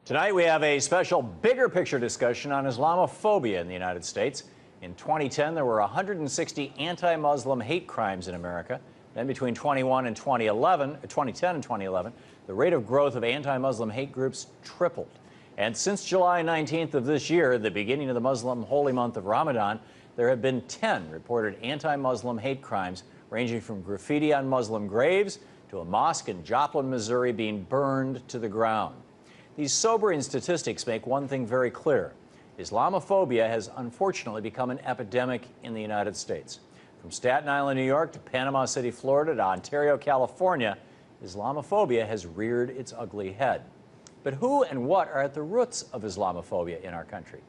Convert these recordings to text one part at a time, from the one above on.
Tonight we have a special bigger picture discussion on Islamophobia in the United States. In 2010, there were 160 anti-Muslim hate crimes in America. Then between 2010 and 2011, the rate of growth of anti-Muslim hate groups tripled. And since July 19th of this year, the beginning of the Muslim holy month of Ramadan, there have been 10 reported anti-Muslim hate crimes, ranging from graffiti on Muslim graves to a mosque in Joplin, Missouri being burned to the ground. These sobering statistics make one thing very clear. Islamophobia has unfortunately become an epidemic in the United States. From Staten Island, New York to Panama City, Florida to Ontario, California, Islamophobia has reared its ugly head. But who and what are at the roots of Islamophobia in our country?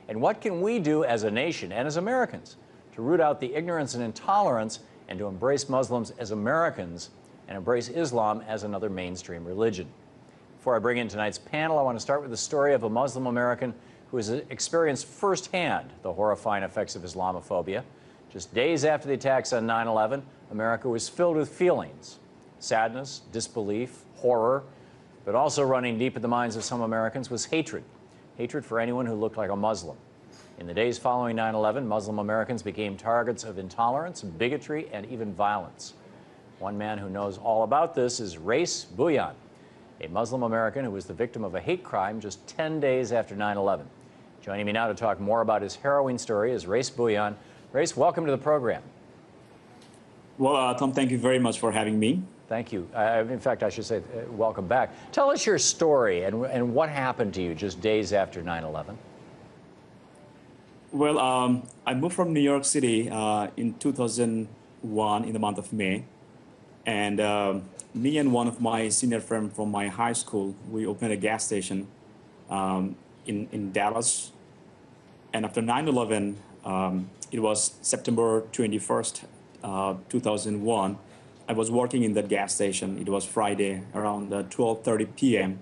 And what can we do as a nation and as Americans to root out the ignorance and intolerance and to embrace Muslims as Americans and embrace Islam as another mainstream religion? Before I bring in tonight's panel, I want to start with the story of a Muslim American who has experienced firsthand the horrifying effects of Islamophobia. Just days after the attacks on 9/11, America was filled with feelings: sadness, disbelief, horror, but also running deep in the minds of some Americans was hatred. Hatred for anyone who looked like a Muslim. In the days following 9/11, Muslim Americans became targets of intolerance, bigotry, and even violence. One man who knows all about this is Race Bhuiyan, a Muslim American who was the victim of a hate crime just 10 days after 9/11. Joining me now to talk more about his harrowing story is Race Bhuiyan. Race, welcome to the program. Well, Tom, thank you very much for having me. Thank you. In fact, I should say welcome back. Tell us your story and what happened to you just days after 9/11. Well, I moved from New York City in 2001 in the month of May. And me and one of my senior friends from my high school, we opened a gas station in Dallas. And after 9/11, it was September 21st, 2001. I was working in that gas station. It was Friday around 12:30 p.m.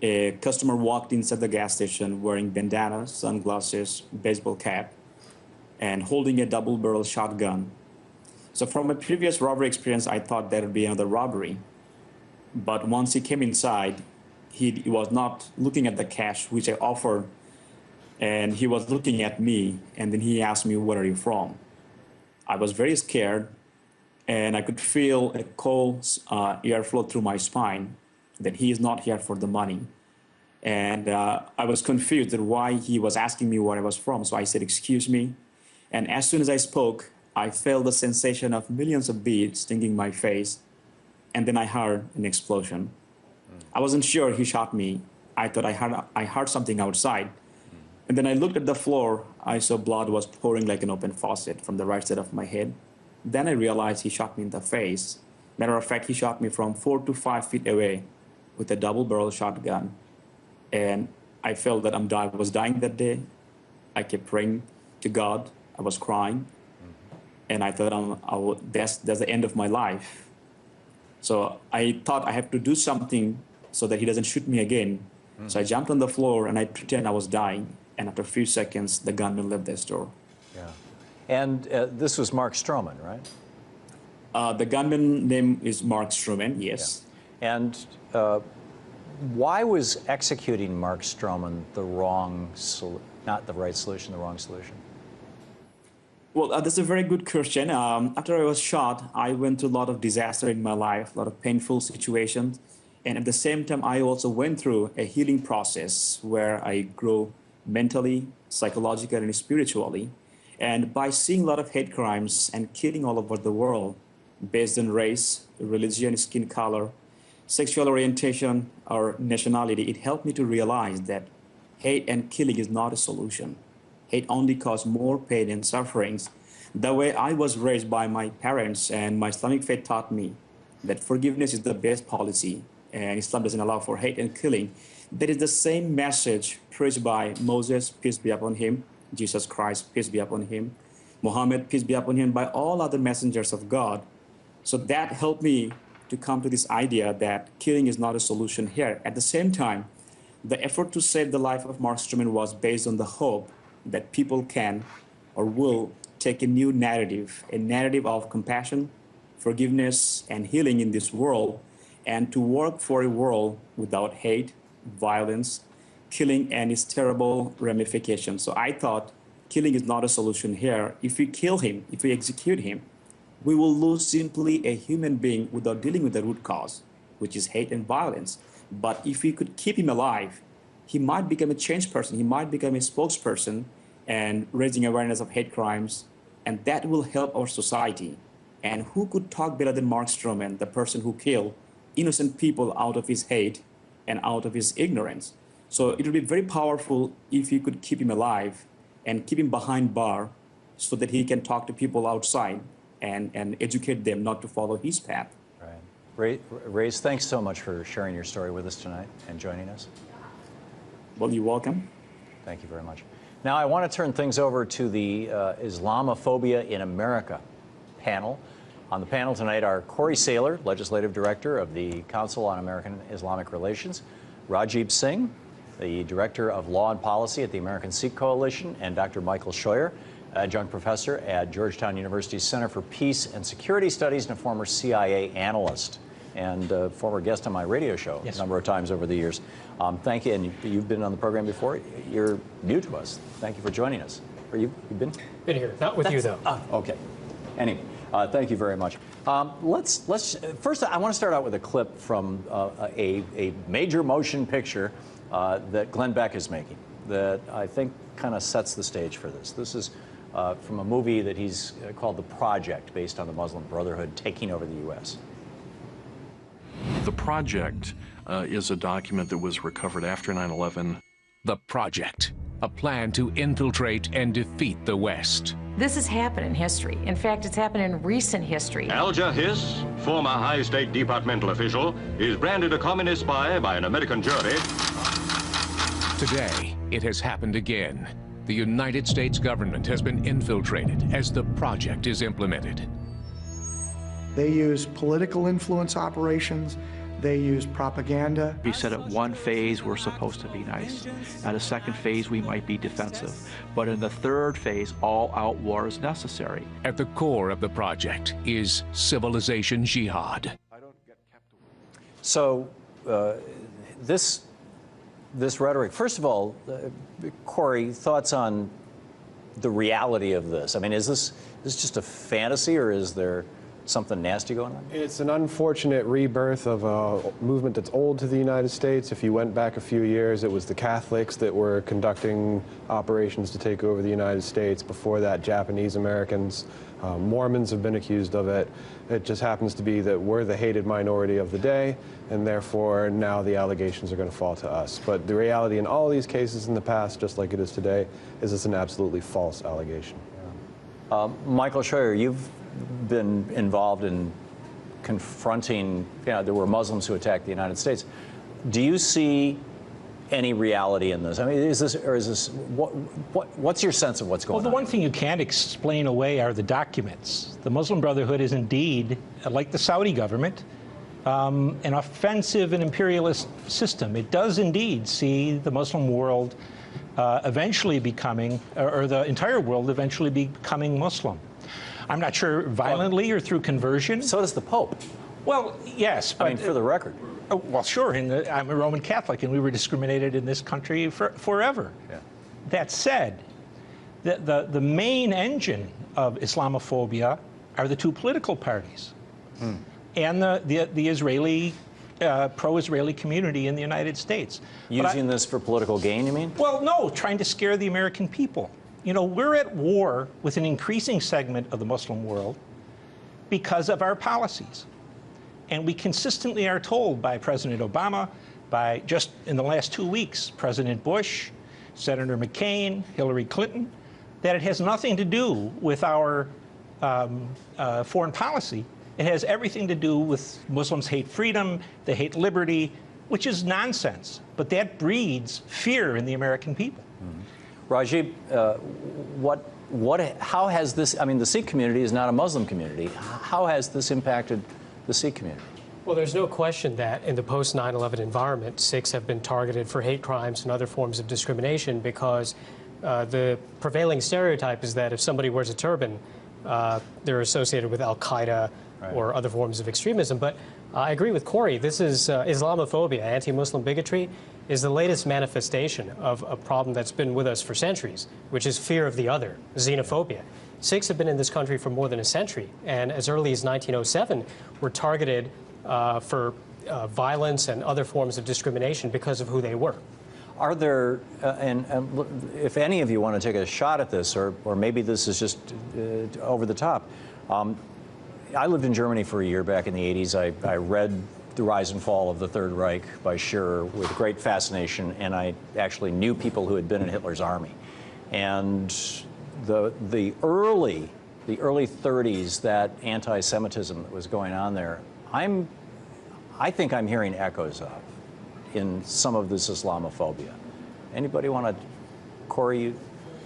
A customer walked inside the gas station wearing bandana, sunglasses, baseball cap, and holding a double-barrel shotgun. So from my previous robbery experience, I thought there would be another robbery. But once he came inside, he was not looking at the cash, which I offered, and he was looking at me, and then he asked me, "Where are you from?" I was very scared, and I could feel a cold airflow through my spine, that he is not here for the money. And I was confused at why he was asking me where I was from. So I said, "Excuse me." And as soon as I spoke, I felt the sensation of millions of beads stinging my face, and then I heard an explosion. I wasn't sure he shot me. I thought I heard something outside. And then I looked at the floor. I saw blood was pouring like an open faucet from the right side of my head. Then I realized he shot me in the face. Matter of fact, he shot me from 4 to 5 feet away with a double-barrel shotgun. And I felt that I was dying that day. I kept praying to God. I was crying. And I thought, that's the end of my life. So I thought I have to do something so that he doesn't shoot me again. So I jumped on the floor and I pretended I was dying. And after a few seconds, the gunman left the store. Yeah. And this was Mark Stroman, right? The gunman name is Mark Stroman, yes. Yeah. And why was executing Mark Stroman the wrong, not the right solution, the wrong solution? Well, that's a very good question. After I was shot, I went through a lot of disaster in my life, a lot of painful situations. And at the same time, I also went through a healing process where I grew mentally, psychologically, and spiritually. And by seeing a lot of hate crimes and killing all over the world based on race, religion, skin color, sexual orientation, or nationality, it helped me to realize that hate and killing is not a solution. Hate only causes more pain and sufferings. The way I was raised by my parents and my Islamic faith taught me that forgiveness is the best policy and Islam doesn't allow for hate and killing. That is the same message preached by Moses, peace be upon him, Jesus Christ, peace be upon him, Muhammad, peace be upon him, by all other messengers of God. So that helped me to come to this idea that killing is not a solution here. At the same time, the effort to save the life of Mark Stroman was based on the hope that people can or will take a new narrative, a narrative of compassion, forgiveness, and healing in this world, and to work for a world without hate, violence, killing and its terrible ramifications. So I thought killing is not a solution here. If we kill him, if we execute him, we will lose simply a human being without dealing with the root cause, which is hate and violence. But if we could keep him alive, he might become a changed person. He might become a spokesperson and raising awareness of hate crimes, and that will help our society. And who could talk better than Mark Stroman, the person who killed innocent people out of his hate and out of his ignorance? So it would be very powerful if you could keep him alive and keep him behind bar so that he can talk to people outside and educate them not to follow his path. Right. Reyes, thanks so much for sharing your story with us tonight and joining us. Well, you're welcome. Thank you very much. Now I want to turn things over to the Islamophobia in America panel. On the panel tonight are Corey Saylor, Legislative Director of the Council on American Islamic Relations, Rajib Singh, the Director of Law and Policy at the American Sikh Coalition, and Dr. Michael Scheuer, adjunct professor at Georgetown University's Center for Peace and Security Studies and a former CIA analyst and former guest on my radio show a number of times over the years. Thank you, and you've been on the program before. You're new to us. Thank you for joining us. You've been? Been here, not with you though. Okay. Anyway, thank you very much. Let's first. I want to start out with a clip from a major motion picture that Glenn Beck is making that I think kind of sets the stage for this. This is from a movie that he's called The Project, based on the Muslim Brotherhood taking over the U.S. The Project is a document that was recovered after 9/11. The Project, a plan to infiltrate and defeat the West. This has happened in history. In fact, it's happened in recent history. Alja Hiss, former high state departmental official, is branded a communist spy by an American jury. Today, it has happened again. The United States government has been infiltrated as the project is implemented. They use political influence operations. They use propaganda. He said at one phase we're supposed to be nice. At a second phase we might be defensive. But in the third phase, all-out war is necessary. At the core of the project is civilization jihad. So this rhetoric, first of all, Corey, thoughts on the reality of this? I mean, is this just a fantasy, or is there something nasty going on? It's an unfortunate rebirth of a movement that's old to the United States. If you went back a few years, it was the Catholics that were conducting operations to take over the United States. Before that, Japanese Americans. Mormons have been accused of it. It just happens to be that we're the hated minority of the day, and therefore now the allegations are going to fall to us. But the reality in all these cases in the past, just like it is today, is it's an absolutely false allegation. Michael Scheuer, you've been involved in confronting, there were Muslims who attacked the United States. Do you see any reality in this? I mean, is this, what's your sense of what's going on? Well, the one thing you can't explain away are the documents. The Muslim Brotherhood is indeed, like the Saudi government, an offensive and imperialist system. It does indeed see the Muslim world eventually becoming, or the entire world eventually becoming Muslim. I'm not sure violently or through conversion. So does the Pope. Well, yes. But, I mean, for the record. Well, sure. I'm a Roman Catholic, and we were discriminated in this country forever. Yeah. That said, the main engine of Islamophobia are the two political parties and the Israeli, pro-Israeli community in the United States. Using this for political gain, you mean? Well, no, trying to scare the American people. You know, we're at war with an increasing segment of the Muslim world because of our policies. And we consistently are told by President Obama, by just in the last 2 weeks, President Bush, Senator McCain, Hillary Clinton, that it has nothing to do with our foreign policy. It has everything to do with Muslims hate freedom, they hate liberty, which is nonsense. But that breeds fear in the American people. Rajib, how has this, I mean, the Sikh community is not a Muslim community. How has this impacted the Sikh community? Well, there's no question that in the post-9/11 environment, Sikhs have been targeted for hate crimes and other forms of discrimination because the prevailing stereotype is that if somebody wears a turban, they're associated with Al-Qaeda or other forms of extremism. But I agree with Corey. This is Islamophobia, anti-Muslim bigotry. is the latest manifestation of a problem that's been with us for centuries, which is fear of the other, xenophobia. Sikhs have been in this country for more than a century, and as early as 1907 were targeted for violence and other forms of discrimination because of who they were. Are there, and if any of you want to take a shot at this, or maybe this is just over the top, I lived in Germany for a year back in the 80s. I read The Rise and Fall of the Third Reich by Scherer with great fascination, and I actually knew people who had been in Hitler's army. And the early 30s, that anti-Semitism that was going on there, I think I'm hearing echoes of in some of this Islamophobia. Anybody want to, Corey,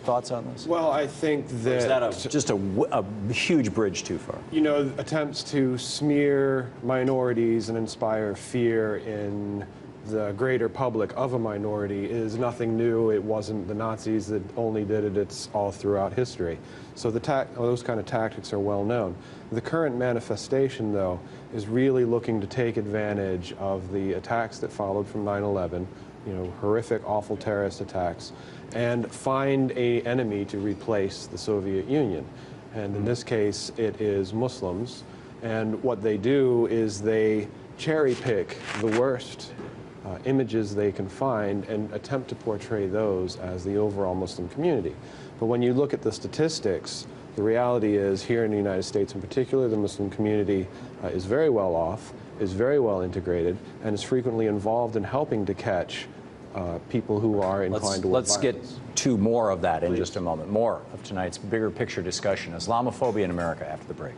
thoughts on this? Well, I think that... Or is that just a huge bridge too far? You know, attempts to smear minorities and inspire fear in the greater public of a minority is nothing new. It wasn't the Nazis that only did it. It's all throughout history. So those kind of tactics are well known. The current manifestation, though, is really looking to take advantage of the attacks that followed from 9/11, you know, horrific, awful terrorist attacks, and find an enemy to replace the Soviet Union. And in this case, it is Muslims. And what they do is they cherry pick the worst images they can find and attempt to portray those as the overall Muslim community. But when you look at the statistics, the reality is here in the United States in particular, the Muslim community is very well off, is very well integrated, and is frequently involved in helping to catch people who are inclined toward violence. Let's get to more of that in just a moment. More of tonight's bigger picture discussion, Islamophobia in America, after the break.